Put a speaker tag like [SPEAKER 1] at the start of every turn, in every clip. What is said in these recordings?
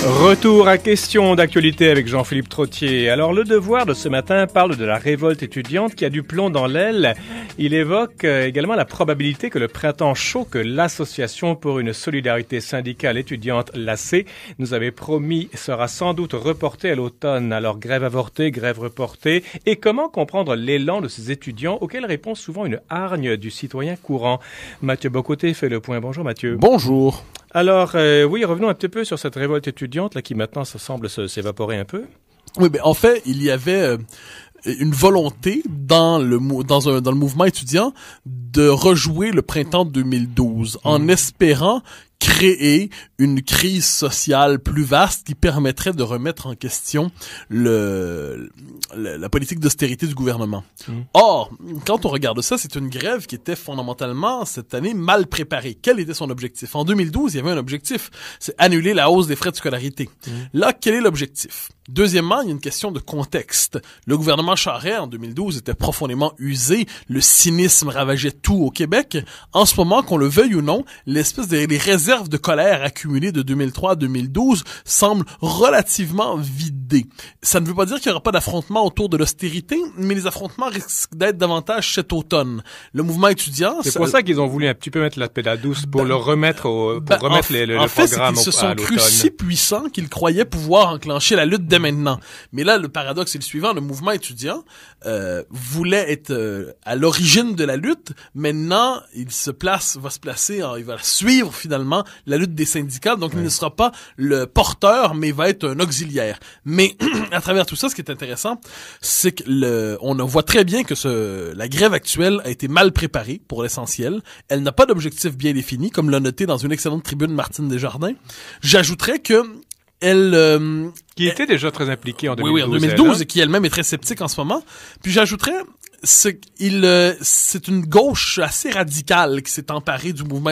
[SPEAKER 1] Retour à questions d'actualité avec Jean-Philippe Trottier. Alors, Le Devoir de ce matin parle de la révolte étudiante qui a du plomb dans l'aile. Il évoque également la probabilité que le printemps chaud que l'Association pour une solidarité syndicale étudiante, l'AC, nous avait promis sera sans doute reporté à l'automne. Alors, grève avortée, grève reportée. Et comment comprendre l'élan de ces étudiants auxquels répond souvent une hargne du citoyen courant? Mathieu Bocoté fait le point. Bonjour Mathieu.
[SPEAKER 2] Bonjour.
[SPEAKER 1] Alors, oui, revenons un petit peu sur cette révolte étudiante là qui maintenant semble s'évaporer un peu.
[SPEAKER 2] Oui, mais en fait, il y avait une volonté dans le mouvement étudiant de rejouer le printemps 2012 en espérant créer une crise sociale plus vaste qui permettrait de remettre en question la politique d'austérité du gouvernement. Or, quand on regarde ça, c'est une grève qui était fondamentalement, cette année, mal préparée. Quel était son objectif? En 2012, il y avait un objectif, c'est annuler la hausse des frais de scolarité. Là, quel est l'objectif? Deuxièmement, il y a une question de contexte. Le gouvernement Charest, en 2012, était profondément usé. Le cynisme ravageait tout au Québec. En ce moment, qu'on le veuille ou non, les réserves de colère accumulées de 2003 à 2012 semblent relativement vidées. Ça ne veut pas dire qu'il n'y aura pas d'affrontement autour de l'austérité, mais les affrontements risquent d'être davantage cet automne. Le mouvement étudiant...
[SPEAKER 1] C'est pour ça qu'ils ont voulu un petit peu mettre la pédale douce pour le remettre le programme à l'automne.
[SPEAKER 2] En fait, c'est qu'ils se sont crus si puissants qu'ils croyaient pouvoir enclencher la lutte dès maintenant. Mais là, le paradoxe est le suivant. Le mouvement étudiant voulait être à l'origine de la lutte. Maintenant, il va suivre finalement la lutte des syndicats. Donc, il ne sera pas le porteur, mais va être un auxiliaire. Mais à travers tout ça, ce qui est intéressant, c'est que on voit très bien que la grève actuelle a été mal préparée pour l'essentiel. Elle n'a pas d'objectif bien défini, comme l'a noté dans une excellente tribune Martine Desjardins. J'ajouterais que
[SPEAKER 1] qui était déjà très impliquée en 2012.
[SPEAKER 2] Oui, en 2012, et qui elle-même est très sceptique en ce moment. Puis j'ajouterais, c'est une gauche assez radicale qui s'est emparée du mouvement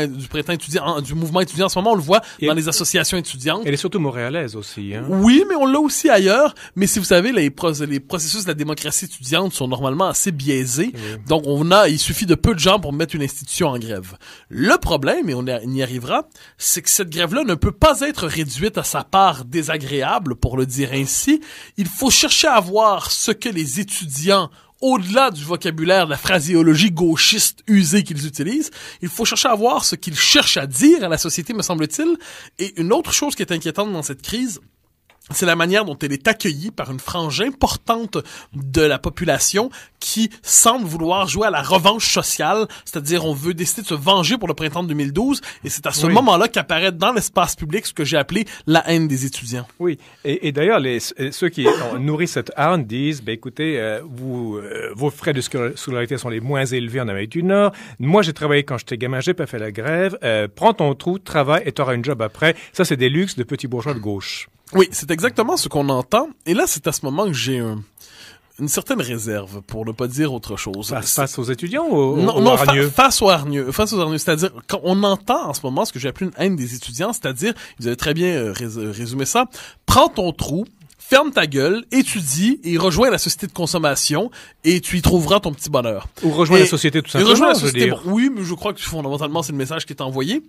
[SPEAKER 2] étudiant en ce moment. On le voit dans les associations étudiantes.
[SPEAKER 1] Elle est surtout montréalaise aussi, hein.
[SPEAKER 2] Oui, mais on l'a aussi ailleurs. Mais si vous savez, les processus de la démocratie étudiante sont normalement assez biaisés. Oui. Donc il suffit de peu de gens pour mettre une institution en grève. Le problème, et on y arrivera, c'est que cette grève-là ne peut pas être réduite à sa part désagréable, pour le dire ainsi. Il faut chercher à voir ce que les étudiants, au-delà du vocabulaire, de la phraséologie gauchiste usée qu'ils utilisent, il faut chercher à voir ce qu'ils cherchent à dire à la société, me semble-t-il. Et une autre chose qui est inquiétante dans cette crise, c'est la manière dont elle est accueillie par une frange importante de la population qui semble vouloir jouer à la revanche sociale, c'est-à-dire on veut décider de se venger pour le printemps de 2012, et c'est à ce moment-là qu'apparaît dans l'espace public ce que j'ai appelé la haine des étudiants.
[SPEAKER 1] Oui, et d'ailleurs, ceux qui nourrissent cette haine disent, écoutez, vos frais de scolarité sont les moins élevés en Amérique du Nord. Moi, j'ai travaillé quand j'étais gamin, j'ai pas fait la grève. Prends ton trou, travaille et t'auras une job après. Ça, c'est des luxes de petits bourgeois de gauche.
[SPEAKER 2] Oui, c'est exactement ce qu'on entend. Et là, c'est à ce moment que j'ai une certaine réserve, pour ne pas dire autre chose.
[SPEAKER 1] Face aux étudiants ou
[SPEAKER 2] aux hargneux? Face aux hargneux. C'est-à-dire, quand on entend en ce moment ce que j'ai appelé une haine des étudiants, c'est-à-dire, vous avez très bien résumé ça, prends ton trou, ferme ta gueule, étudie et rejoins la société de consommation et tu y trouveras ton petit bonheur.
[SPEAKER 1] Ou rejoins la société tout simplement.
[SPEAKER 2] Rejoins la société, oui, mais je crois que fondamentalement c'est le message qui est envoyé.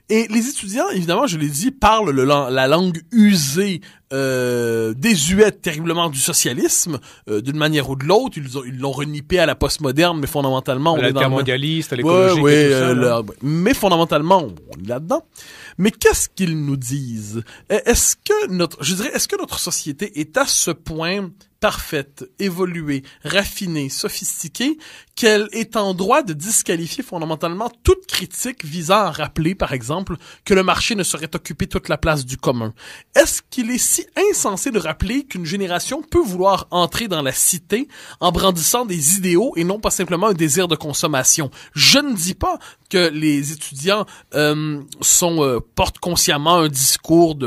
[SPEAKER 2] Et les étudiants, évidemment, je l'ai dit, parlent la langue usée, désuète terriblement du socialisme, d'une manière ou de l'autre. Ils l'ont renippé à la postmoderne, mais fondamentalement, on est dans
[SPEAKER 1] l'altermondialiste, à l'écologique et tout ça.
[SPEAKER 2] Mais fondamentalement, on est là-dedans. Mais qu'est-ce qu'ils nous disent? Est-ce que notre société est à ce point parfaite, évoluée, raffinée, sophistiquée, qu'elle est en droit de disqualifier fondamentalement toute critique visant à rappeler, par exemple, que le marché ne saurait occuper toute la place du commun? Est-ce qu'il est si insensé de rappeler qu'une génération peut vouloir entrer dans la cité en brandissant des idéaux et non pas simplement un désir de consommation? Je ne dis pas que les étudiants portent consciemment un discours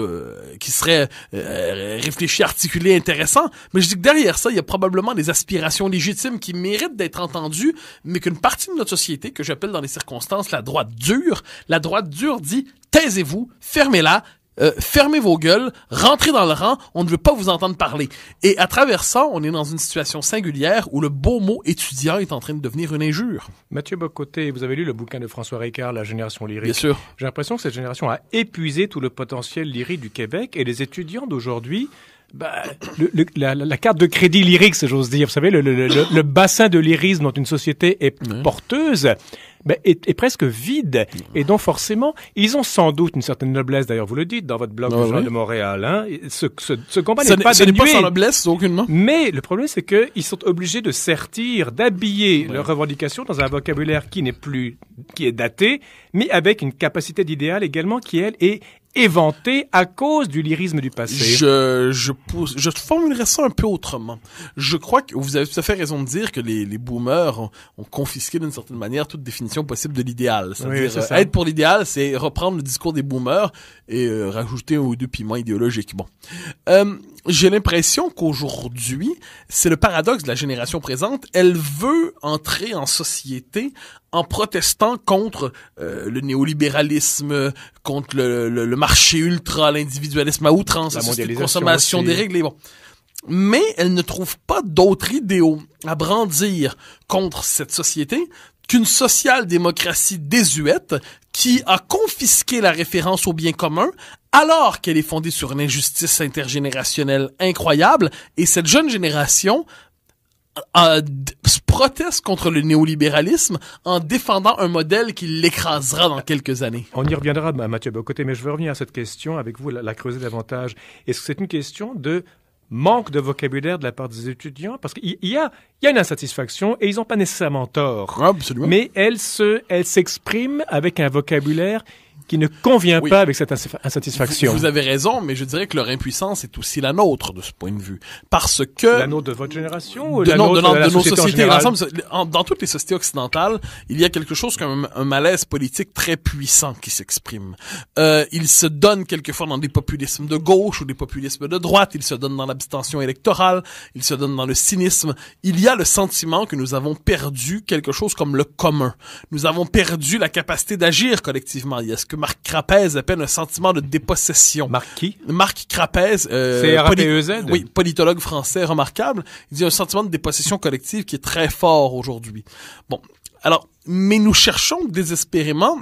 [SPEAKER 2] qui serait réfléchi, articulé, intéressant, mais je dis que derrière ça, il y a probablement des aspirations légitimes qui méritent d'être entendues, mais qu'une partie de notre société, que j'appelle dans les circonstances la droite dure dit « taisez-vous, fermez-la », fermez vos gueules, rentrez dans le rang, on ne veut pas vous entendre parler. Et à travers ça, on est dans une situation singulière où le beau mot étudiant est en train de devenir une injure.
[SPEAKER 1] Mathieu Bock-Côté, vous avez lu le bouquin de François Ricard, La génération lyrique.
[SPEAKER 2] Bien sûr.
[SPEAKER 1] J'ai l'impression que cette génération a épuisé tout le potentiel lyrique du Québec et les étudiants d'aujourd'hui, la carte de crédit lyrique, si j'ose dire, vous savez, le bassin de lyrisme dont une société est porteuse, est presque vide. Et donc, forcément, ils ont sans doute une certaine noblesse, d'ailleurs, vous le dites dans votre blog du Journal de Montréal, hein. Ce combat n'est pas dénué. Ce n'est pas
[SPEAKER 2] sans noblesse, aucunement.
[SPEAKER 1] Mais le problème, c'est qu'ils sont obligés de sertir, d'habiller leurs revendications dans un vocabulaire qui est daté, mais avec une capacité d'idéal également qui, elle, est éventé à cause du lyrisme du passé.
[SPEAKER 2] Je formulerais ça un peu autrement. Je crois que vous avez tout à fait raison de dire que les boomers ont confisqué d'une certaine manière toute définition possible de l'idéal. C'est-à-dire, être pour l'idéal, c'est reprendre le discours des boomers et rajouter un ou deux piments idéologiques. Bon. J'ai l'impression qu'aujourd'hui, c'est le paradoxe de la génération présente. Elle veut entrer en société en protestant contre le néolibéralisme, contre le marché ultra, l'individualisme à outrance, la société de consommation déréglée. Bon. Mais elle ne trouve pas d'autres idéaux à brandir contre cette société qu'une social-démocratie désuète qui a confisqué la référence au bien commun alors qu'elle est fondée sur une injustice intergénérationnelle incroyable. Et cette jeune génération proteste contre le néolibéralisme en défendant un modèle qui l'écrasera dans quelques années.
[SPEAKER 1] On y reviendra, Mathieu Bock-Côté, mais je veux revenir à cette question avec vous, la creuser davantage. Est-ce que c'est une question de manque de vocabulaire de la part des étudiants? Parce qu'il y a une insatisfaction et ils n'ont pas nécessairement tort.
[SPEAKER 2] Absolument.
[SPEAKER 1] Mais elle s'exprime avec un vocabulaire qui ne convient pas avec cette insatisfaction.
[SPEAKER 2] Vous avez raison, mais je dirais que leur impuissance est aussi la nôtre de ce point de vue. Parce que...
[SPEAKER 1] La nôtre de votre génération ou la nôtre de nos sociétés
[SPEAKER 2] dans toutes les sociétés occidentales, il y a quelque chose comme un malaise politique très puissant qui s'exprime. Il se donne quelquefois dans des populismes de gauche ou des populismes de droite, il se donne dans l'abstention électorale, il se donne dans le cynisme. Il y a le sentiment que nous avons perdu quelque chose comme le commun. Nous avons perdu la capacité d'agir collectivement. Il y a ce que Marc Crapez appelle un sentiment de dépossession.
[SPEAKER 1] Marc qui?
[SPEAKER 2] Marc Crapez.
[SPEAKER 1] C-R-A-P-E-Z?
[SPEAKER 2] Oui, politologue français remarquable. Il dit un sentiment de dépossession collective qui est très fort aujourd'hui. Bon. Alors, mais nous cherchons désespérément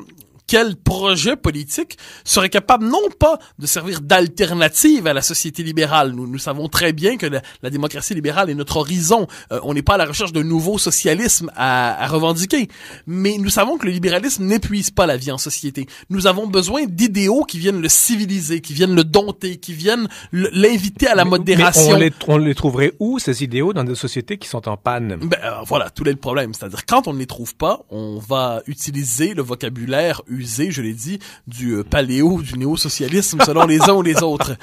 [SPEAKER 2] quel projet politique serait capable non pas de servir d'alternative à la société libérale. Nous savons très bien que la démocratie libérale est notre horizon. On n'est pas à la recherche d'un nouveau socialisme à revendiquer. Mais nous savons que le libéralisme n'épuise pas la vie en société. Nous avons besoin d'idéaux qui viennent le civiliser, qui viennent le dompter, qui viennent l'inviter à la modération.
[SPEAKER 1] Mais on les trouverait où, ces idéaux, dans des sociétés qui sont en panne?
[SPEAKER 2] Voilà, tout est le problème. C'est-à-dire, quand on ne les trouve pas, on va utiliser le vocabulaire usé, je l'ai dit, du paléo, du néo-socialisme selon les uns ou les autres.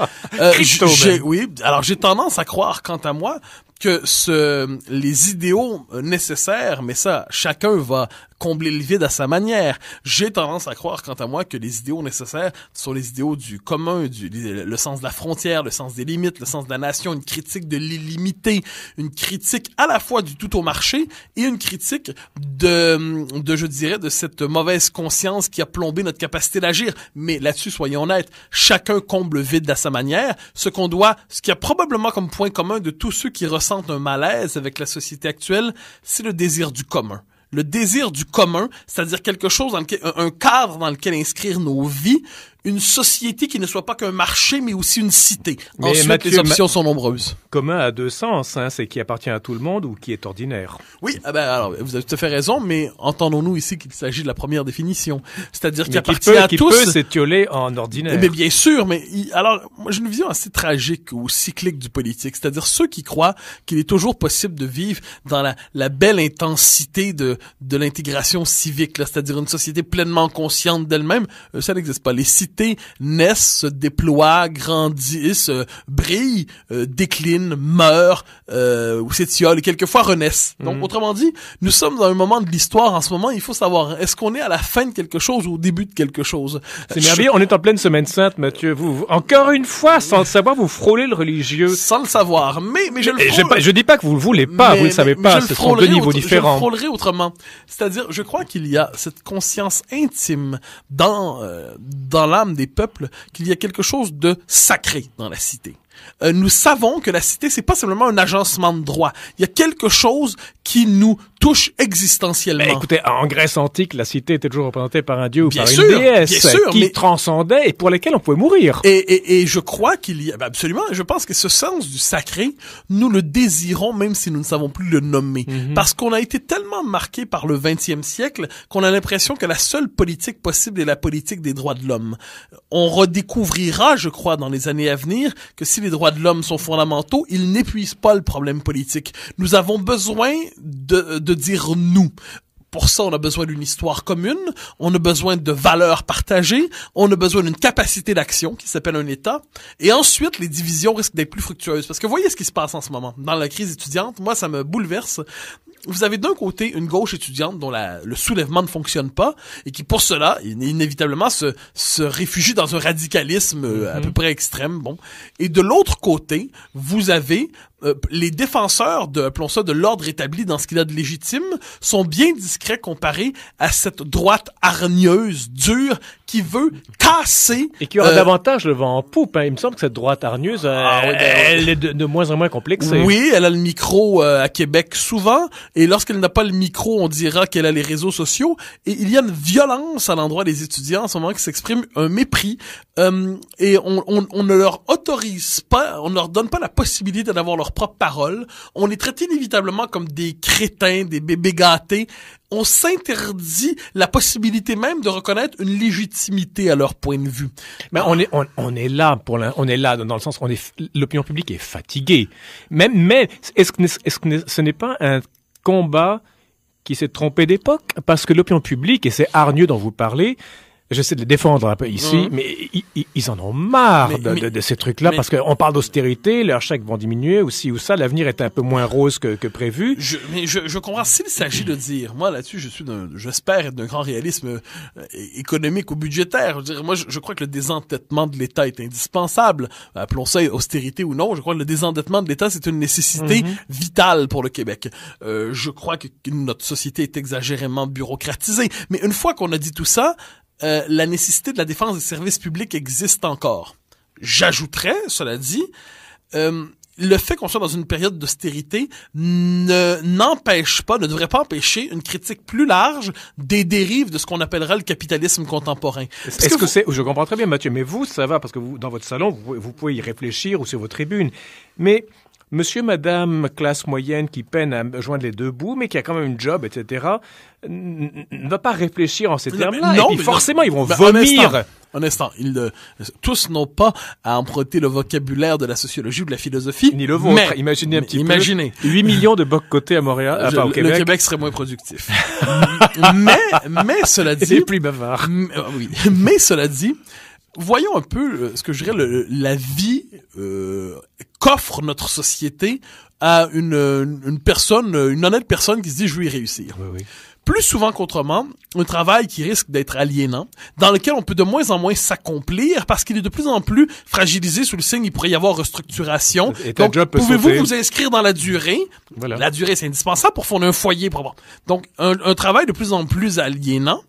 [SPEAKER 2] J'ai tendance à croire, quant à moi, que les idéaux nécessaires, mais ça, chacun va combler le vide à sa manière. J'ai tendance à croire, quant à moi, que les idéaux nécessaires sont les idéaux du commun, le sens de la frontière, le sens des limites, le sens de la nation, une critique de l'illimité, une critique à la fois du tout au marché et une critique je dirais, de cette mauvaise conscience qui a plombé notre capacité d'agir. Mais là-dessus, soyons honnêtes, chacun comble le vide à sa manière. Ce qui a probablement comme point commun de tous ceux qui ressentent un malaise avec la société actuelle, c'est le désir du commun. Le désir du commun, c'est-à-dire quelque chose un cadre dans lequel inscrire nos vies, une société qui ne soit pas qu'un marché, mais aussi une cité.
[SPEAKER 1] Mais
[SPEAKER 2] ensuite,
[SPEAKER 1] Mathieu,
[SPEAKER 2] les options sont nombreuses.
[SPEAKER 1] Commun a deux sens, hein, c'est qui appartient à tout le monde ou qui est ordinaire.
[SPEAKER 2] Oui, alors, vous avez tout à fait raison, mais entendons-nous ici qu'il s'agit de la première définition. C'est-à-dire qu'il appartient à tous.
[SPEAKER 1] Qui peut s'étioler en ordinaire.
[SPEAKER 2] Mais bien sûr, mais alors, moi, j'ai une vision assez tragique ou cyclique du politique. C'est-à-dire ceux qui croient qu'il est toujours possible de vivre dans la belle intensité de l'intégration civique, là, c'est-à-dire une société pleinement consciente d'elle-même, ça n'existe pas. Les cités naissent, se déploient, grandissent, brillent, déclinent, meurent, ou s'étiolent et quelquefois renaissent. Donc, autrement dit, nous sommes dans un moment de l'histoire en ce moment, il faut savoir, est-ce qu'on est à la fin de quelque chose ou au début de quelque chose?
[SPEAKER 1] C'est merveilleux, on est en pleine semaine sainte, Mathieu. Vous encore une fois, sans le savoir, vous frôlez le religieux.
[SPEAKER 2] Sans le savoir, mais je le frôle.
[SPEAKER 1] Je dis pas que vous le voulez pas, vous le savez pas, ce sont deux niveaux différents.
[SPEAKER 2] Je le frôlerai autrement. C'est-à-dire, je crois qu'il y a cette conscience intime dans l'âme l'âme des peuples qu'il y a quelque chose de sacré dans la cité. Nous savons que la cité, c'est pas simplement un agencement de droit. Il y a quelque chose qui nous touche existentiellement.
[SPEAKER 1] Ben, écoutez, en Grèce antique, la cité était toujours représentée par un dieu ou
[SPEAKER 2] bien
[SPEAKER 1] par
[SPEAKER 2] sûr,
[SPEAKER 1] une déesse qui transcendait et pour lesquels on pouvait mourir.
[SPEAKER 2] Et je crois qu'il y a, absolument, je pense que ce sens du sacré, nous le désirons même si nous ne savons plus le nommer. Parce qu'on a été tellement marqué par le 20e siècle qu'on a l'impression que la seule politique possible est la politique des droits de l'homme. On redécouvrira, je crois, dans les années à venir, que si les droits de l'homme sont fondamentaux, ils n'épuisent pas le problème politique. Nous avons besoin de dire nous. Pour ça, on a besoin d'une histoire commune, on a besoin de valeurs partagées, on a besoin d'une capacité d'action qui s'appelle un État, et ensuite, les divisions risquent d'être plus fructueuses. Parce que voyez ce qui se passe en ce moment. Dans la crise étudiante, moi, ça me bouleverse. Vous avez d'un côté une gauche étudiante dont le soulèvement ne fonctionne pas et qui, pour cela, inévitablement se réfugie dans un radicalisme à peu près extrême. Bon. Et de l'autre côté, vous avez les défenseurs appelons ça, de l'ordre établi dans ce qu'il a de légitime, sont bien discrets comparés à cette droite hargneuse, dure, qui veut casser...
[SPEAKER 1] Et qui aura davantage le vent en poupe. Hein. Il me semble que cette droite hargneuse, elle est de moins en moins complexée.
[SPEAKER 2] Oui, elle a le micro à Québec souvent, et lorsqu'elle n'a pas le micro, on dira qu'elle a les réseaux sociaux, et il y a une violence à l'endroit des étudiants en ce moment qui s'exprime, un mépris, et on ne leur autorise pas, on ne leur donne pas la possibilité d'avoir leur propre parole, on les traite inévitablement comme des crétins, des bébés gâtés, on s'interdit la possibilité même de reconnaître une légitimité à leur point de vue.
[SPEAKER 1] Mais on est là on est là dans le sens l'opinion publique est fatiguée. Mais est-ce que ce n'est pas un combat qui s'est trompé d'époque? Parce que l'opinion publique et ces hargneux dont vous parlez, j'essaie de les défendre un peu ici, mais ils en ont marre de ces trucs-là, parce qu'on parle d'austérité, leurs chèques vont diminuer, ou ci ou ça, l'avenir est un peu moins rose que prévu.
[SPEAKER 2] Je comprends, s'il s'agit de dire, moi là-dessus, j'espère être d'un grand réalisme économique ou budgétaire. Je veux dire, moi, je crois que le désendettement de l'État est indispensable. Appelons ça austérité ou non, je crois que le désendettement de l'État, c'est une nécessité vitale pour le Québec. Je crois que notre société est exagérément bureaucratisée. Mais une fois qu'on a dit tout ça, la nécessité de la défense des services publics existe encore. J'ajouterais, cela dit, le fait qu'on soit dans une période d'austérité ne devrait pas empêcher une critique plus large des dérives de ce qu'on appellera le capitalisme contemporain.
[SPEAKER 1] Je comprends très bien, Mathieu, mais vous, ça va, parce que vous, dans votre salon, vous pouvez y réfléchir ou sur vos tribunes. Mais monsieur, madame, classe moyenne qui peine à joindre les deux bouts, mais qui a quand même une job, etc., ne va pas réfléchir en ces termes-là. Non, et puis forcément, ils vont vomir.
[SPEAKER 2] Un instant. Tous n'ont pas à emprunter le vocabulaire de la sociologie ou de la philosophie.
[SPEAKER 1] Ni le vôtre. Mais, imaginez un petit peu. 8 millions de bocs cotés à Montréal, au Québec.
[SPEAKER 2] Le Québec serait moins productif. mais cela dit.
[SPEAKER 1] Et plus bavard.
[SPEAKER 2] Oui. Mais cela dit, voyons un peu ce que je dirais la vie qu'offre notre société à une honnête personne qui se dit je veux y réussir.
[SPEAKER 1] Oui.
[SPEAKER 2] Plus souvent qu'autrement, un travail qui risque d'être aliénant, dans lequel on peut de moins en moins s'accomplir parce qu'il est de plus en plus fragilisé sous le signe il pourrait y avoir restructuration. Donc, pouvez-vous vous inscrire dans la durée? Voilà. La durée, c'est indispensable pour fonder un foyer. Donc, un travail de plus en plus aliénant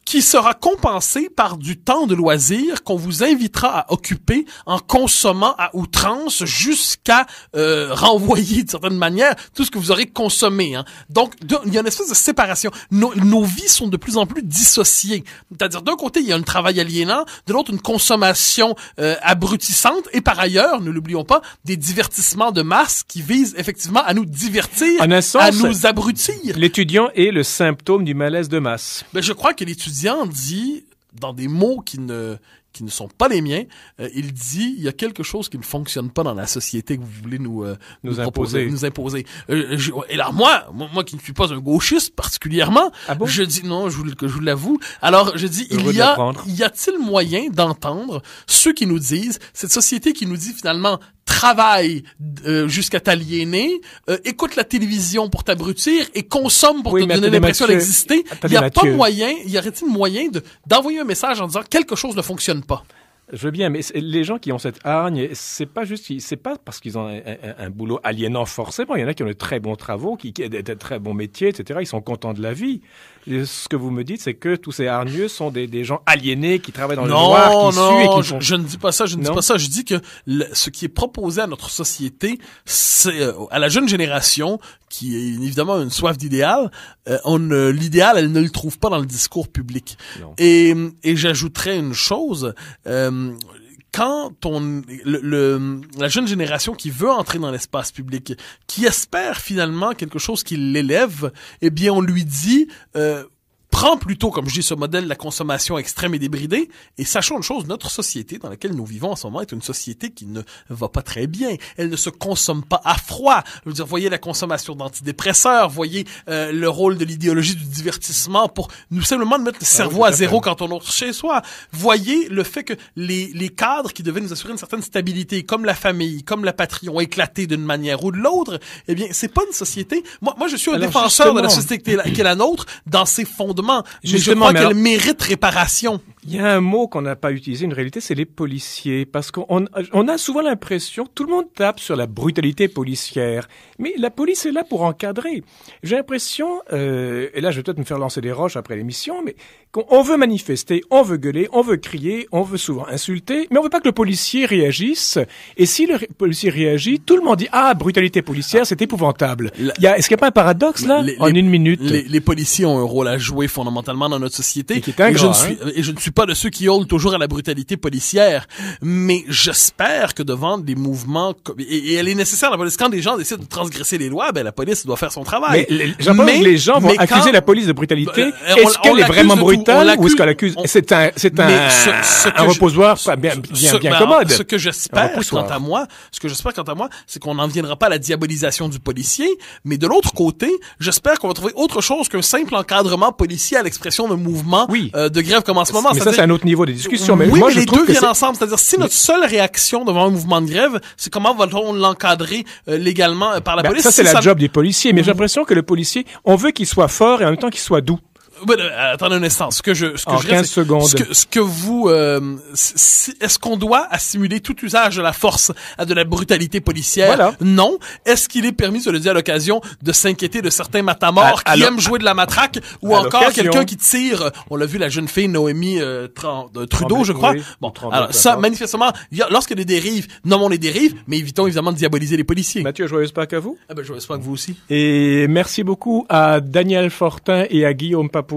[SPEAKER 2] qui sera compensé par du temps de loisir qu'on vous invitera à occuper en consommant à outrance jusqu'à renvoyer d'une certaine manière tout ce que vous aurez consommé. Hein. Donc, il y a une espèce de séparation. Nos vies sont de plus en plus dissociées. C'est-à-dire, d'un côté, il y a un travail aliénant, de l'autre, une consommation abrutissante, et par ailleurs, ne l'oublions pas, des divertissements de masse qui visent effectivement à nous divertir,
[SPEAKER 1] en un sens,
[SPEAKER 2] à nous abrutir.
[SPEAKER 1] L'étudiant est le symptôme du malaise de masse.
[SPEAKER 2] Ben, je crois que l'étudiant dit, dans des mots qui ne sont pas les miens, il dit il y a quelque chose qui ne fonctionne pas dans la société que vous voulez nous imposer. Et là moi qui ne suis pas un gauchiste particulièrement, je dis non, je vous l'avoue. Alors je dis y a-t-il moyen d'entendre ceux qui nous disent cette société qui nous dit finalement travaille jusqu'à t'aliéner, écoute la télévision pour t'abrutir et consomme pour te donner l'impression d'exister. Il y aurait-il moyen d'envoyer un message en disant quelque chose ne fonctionne pas?
[SPEAKER 1] Je veux bien, mais les gens qui ont cette hargne, c'est pas parce qu'ils ont un boulot aliénant forcément. Il y en a qui ont de très bons travaux, qui de très bons métiers, etc. Ils sont contents de la vie. Et ce que vous me dites, c'est que tous ces hargneux sont des gens aliénés qui travaillent dans le noir, qui suent et qui font...
[SPEAKER 2] je ne dis pas ça. Je dis que ce qui est proposé à notre société, c'est à la jeune génération qui est évidemment une soif d'idéal. L'idéal, elle ne le trouve pas dans le discours public.
[SPEAKER 1] Non.
[SPEAKER 2] Et j'ajouterais une chose. Quand la jeune génération qui veut entrer dans l'espace public, qui espère finalement quelque chose qui l'élève, eh bien, on lui dit, prends plutôt, comme je dis, ce modèle de la consommation extrême et débridée, et sachons une chose, notre société dans laquelle nous vivons en ce moment est une société qui ne va pas très bien. Elle ne se consomme pas à froid. Je veux dire, voyez la consommation d'antidépresseurs, voyez le rôle de l'idéologie du divertissement pour nous simplement mettre le cerveau à zéro quand on entre chez soi. Voyez le fait que les cadres qui devaient nous assurer une certaine stabilité, comme la famille, comme la patrie, ont éclaté d'une manière ou de l'autre. Eh bien, c'est pas une société. Moi, je suis un défenseur de la société qui est la nôtre dans ses fondements. Mais je crois qu'elle mérite réparation.
[SPEAKER 1] Il y a un mot qu'on n'a pas utilisé, une réalité, c'est les policiers. Parce qu'on a souvent l'impression, tout le monde tape sur la brutalité policière. Mais la police est là pour encadrer. J'ai l'impression, et là je vais peut-être me faire lancer des roches après l'émission, mais on veut manifester, on veut gueuler, on veut crier, on veut souvent insulter, mais on veut pas que le policier réagisse. Et si le policier réagit, tout le monde dit « Ah, brutalité policière, c'est épouvantable ». Est-ce qu'il n'y a pas un paradoxe là, en une minute?
[SPEAKER 2] Les policiers ont un rôle à jouer fondamentalement dans notre société.
[SPEAKER 1] Et qui est ingrat,
[SPEAKER 2] et je ne suis pas de ceux qui hurlent toujours à la brutalité policière, mais j'espère que devant des mouvements et elle est nécessaire, la police. Quand des gens décident de transgresser les lois, ben la police doit faire son travail.
[SPEAKER 1] Mais les gens vont accuser la police de brutalité. Est-ce qu'elle est vraiment brutale ou est-ce qu'elle accuse? C'est un reposoir bien commode.
[SPEAKER 2] Ce que j'espère quant à moi, c'est qu'on n'en viendra pas à la diabolisation du policier, mais de l'autre côté, j'espère qu'on va trouver autre chose qu'un simple encadrement policier à l'expression d'un mouvement de grève comme en ce moment.
[SPEAKER 1] Mais ça, c'est un autre niveau des discussions. Mais
[SPEAKER 2] oui,
[SPEAKER 1] moi,
[SPEAKER 2] mais
[SPEAKER 1] je
[SPEAKER 2] les
[SPEAKER 1] trouve
[SPEAKER 2] deux
[SPEAKER 1] que
[SPEAKER 2] viennent ensemble. C'est-à-dire, si notre seule réaction devant un mouvement de grève, c'est comment va-t-on l'encadrer légalement par la police?
[SPEAKER 1] Ça, c'est la job des policiers. Mais j'ai l'impression que le policier, on veut qu'il soit fort et en même temps qu'il soit doux.
[SPEAKER 2] Attendez un instant. Ce que je
[SPEAKER 1] 15 secondes.
[SPEAKER 2] Ce que vous, est-ce qu'on doit assimiler tout usage de la force à de la brutalité policière?
[SPEAKER 1] Voilà.
[SPEAKER 2] Non. Est-ce qu'il est permis, je le dis à l'occasion, de s'inquiéter de certains matamors qui aiment jouer de la matraque ou encore quelqu'un qui tire? On l'a vu, la jeune fille Noémie Trudeau, je crois.
[SPEAKER 1] Oui,
[SPEAKER 2] bon, alors ça, manifestement, lorsqu'il y a des dérives, nommons les dérives, mais évitons évidemment de diaboliser les policiers.
[SPEAKER 1] Mathieu, joyeuse Pâques à vous.
[SPEAKER 2] Joyeuse Pâques vous aussi.
[SPEAKER 1] Et merci beaucoup à Daniel Fortin et à Guillaume Papouze.